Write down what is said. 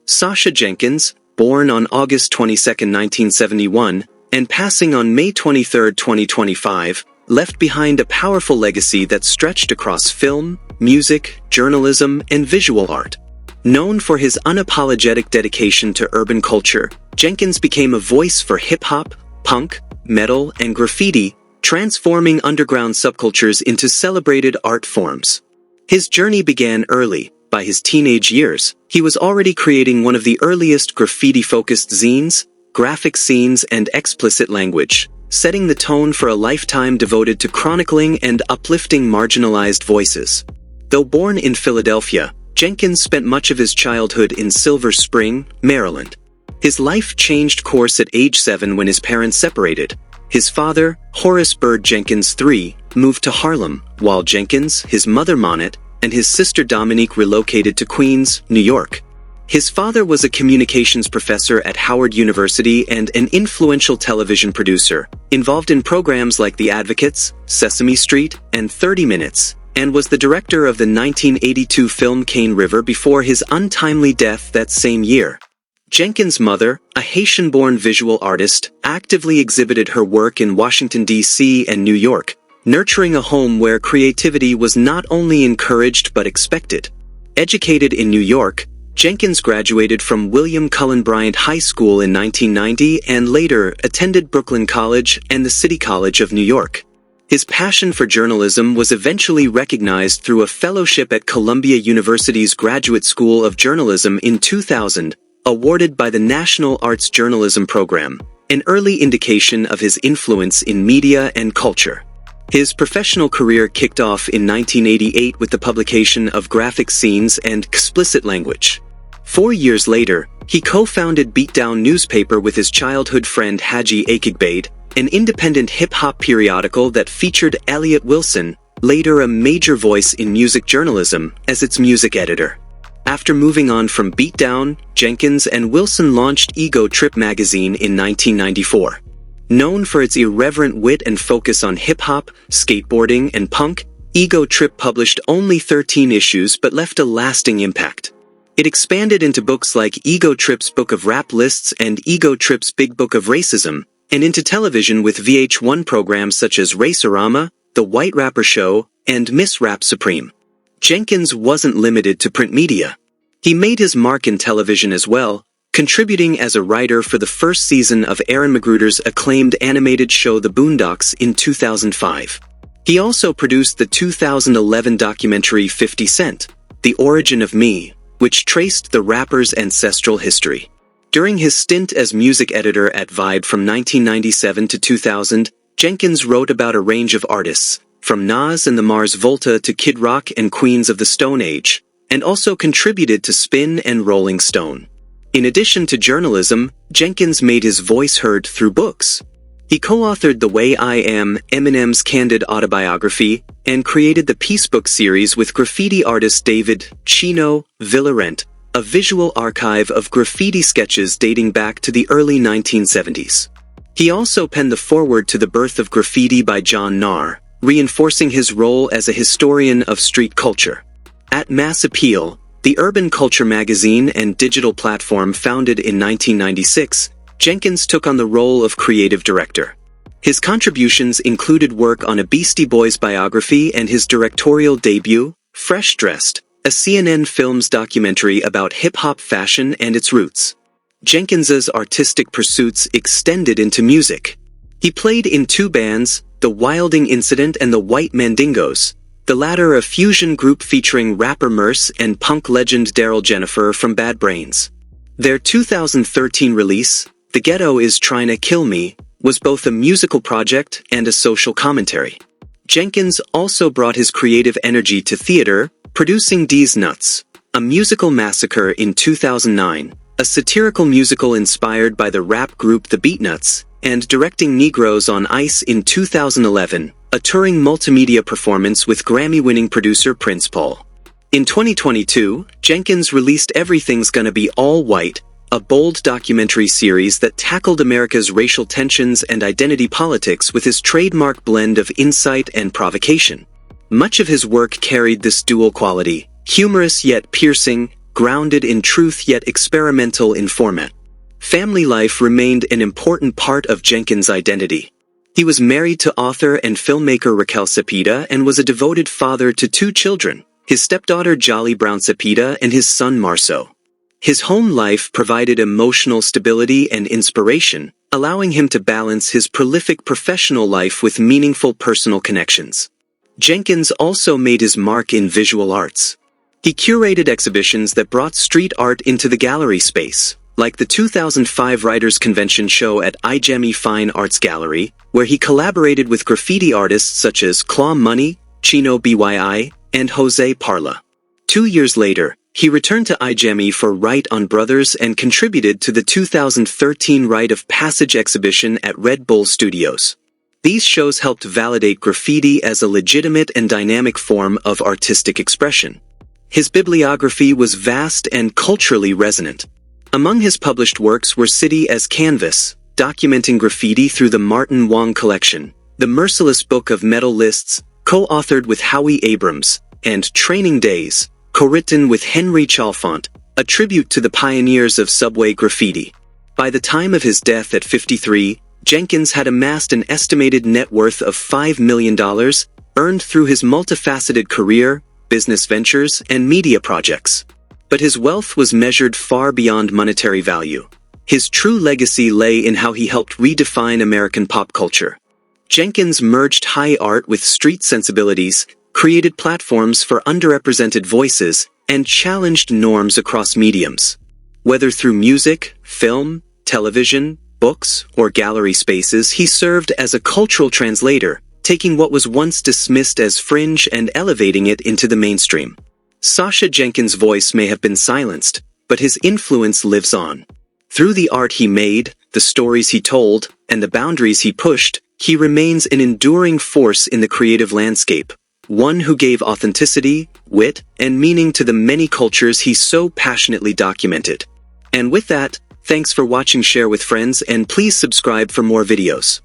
Sacha Jenkins, born on August 22, 1971, and passing on May 23, 2025, left behind a powerful legacy that stretched across film, music, journalism, and visual art. Known for his unapologetic dedication to urban culture, Jenkins became a voice for hip-hop, punk, metal, and graffiti, transforming underground subcultures into celebrated art forms. His journey began early. By his teenage years, he was already creating one of the earliest graffiti-focused zines, graphic Scenes and Explicit Language, setting the tone for a lifetime devoted to chronicling and uplifting marginalized voices. Though born in Philadelphia, Jenkins spent much of his childhood in Silver Spring, Maryland. His life changed course at age 7 when his parents separated. His father, Horace Byrd Jenkins III, moved to Harlem, while Jenkins, his mother Monart, and his sister Dominique relocated to Queens, New York. His father was a communications professor at Howard University and an influential television producer, involved in programs like The Advocates, Sesame Street, and 30 Minutes, and was the director of the 1982 film Cane River before his untimely death that same year. Jenkins' mother, a Haitian-born visual artist, actively exhibited her work in Washington, D.C. and New York, nurturing a home where creativity was not only encouraged but expected. Educated in New York, Jenkins graduated from William Cullen Bryant High School in 1990 and later attended Brooklyn College and the City College of New York. His passion for journalism was eventually recognized through a fellowship at Columbia University's Graduate School of Journalism in 2000, awarded by the National Arts Journalism Program, an early indication of his influence in media and culture. His professional career kicked off in 1988 with the publication of graphic Scenes and X-Plicit Language. 4 years later, he co-founded Beatdown newspaper with his childhood friend Haji Akigbade, an independent hip-hop periodical that featured Elliott Wilson, later a major voice in music journalism, as its music editor. After moving on from Beatdown, Jenkins and Wilson launched Ego Trip magazine in 1994. Known for its irreverent wit and focus on hip-hop, skateboarding, and punk, Ego Trip published only 13 issues but left a lasting impact. It expanded into books like Ego Trip's Book of Rap Lists and Ego Trip's Big Book of Racism, and into television with VH1 programs such as Racerama, The White Rapper Show, and Miss Rap Supreme. Jenkins wasn't limited to print media. He made his mark in television as well, contributing as a writer for the first season of Aaron McGruder's acclaimed animated show The Boondocks in 2005. He also produced the 2011 documentary 50 Cent, The Origin of Me, which traced the rapper's ancestral history. During his stint as music editor at Vibe from 1997 to 2000, Jenkins wrote about a range of artists, from Nas and the Mars Volta to Kid Rock and Queens of the Stone Age, and also contributed to Spin and Rolling Stone. In addition to journalism, Jenkins made his voice heard through books. He co-authored The Way I Am, Eminem's candid autobiography, and created the Peacebook series with graffiti artist David Chino Villarent, a visual archive of graffiti sketches dating back to the early 1970s. He also penned the foreword to The Birth of Graffiti by John Nahr, reinforcing his role as a historian of street culture. At Mass Appeal, the urban culture magazine and digital platform founded in 1996, Jenkins took on the role of creative director. His contributions included work on a Beastie Boys biography and his directorial debut, Fresh Dressed, a CNN Films documentary about hip-hop fashion and its roots. Jenkins's artistic pursuits extended into music. He played in 2 bands, The Wilding Incident and the White Mandingos, the latter a fusion group featuring rapper Merce and punk legend Daryl Jennifer from Bad Brains. Their 2013 release, The Ghetto Is Tryna Kill Me, was both a musical project and a social commentary. Jenkins also brought his creative energy to theater, producing D's Nuts, a musical massacre in 2009, a satirical musical inspired by the rap group The Beatnuts, and directing Negroes on Ice in 2011, a touring multimedia performance with Grammy-winning producer Prince Paul. In 2022, Jenkins released Everything's Gonna Be All White, a bold documentary series that tackled America's racial tensions and identity politics with his trademark blend of insight and provocation. Much of his work carried this dual quality, humorous yet piercing, grounded in truth yet experimental in format. Family life remained an important part of Jenkins' identity. He was married to author and filmmaker Raquel Cepeda and was a devoted father to 2 children, his stepdaughter Jolly Brown Cepeda and his son Marceau. His home life provided emotional stability and inspiration, allowing him to balance his prolific professional life with meaningful personal connections. Jenkins also made his mark in visual arts. He curated exhibitions that brought street art into the gallery space, like the 2005 Writers' Convention show at iGemi Fine Arts Gallery, where he collaborated with graffiti artists such as Claw Money, Chino Byi, and Jose Parla. 2 years later, he returned to iGemi for Write on Brothers and contributed to the 2013 Rite of Passage exhibition at Red Bull Studios. These shows helped validate graffiti as a legitimate and dynamic form of artistic expression. His bibliography was vast and culturally resonant. Among his published works were City as Canvas, documenting graffiti through the Martin Wong collection, The Merciless Book of Metal Lists, co-authored with Howie Abrams, and Training Days, co-written with Henry Chalfant, a tribute to the pioneers of subway graffiti. By the time of his death at 53, Jenkins had amassed an estimated net worth of $5 million, earned through his multifaceted career, business ventures, and media projects. But his wealth was measured far beyond monetary value. His true legacy lay in how he helped redefine American pop culture. Jenkins merged high art with street sensibilities, created platforms for underrepresented voices, and challenged norms across mediums. Whether through music, film, television, books, or gallery spaces, he served as a cultural translator, taking what was once dismissed as fringe and elevating it into the mainstream. Sacha Jenkins' voice may have been silenced, but his influence lives on. Through the art he made, the stories he told, and the boundaries he pushed, he remains an enduring force in the creative landscape, one who gave authenticity, wit, and meaning to the many cultures he so passionately documented. And with that, thanks for watching, share with friends, and please subscribe for more videos.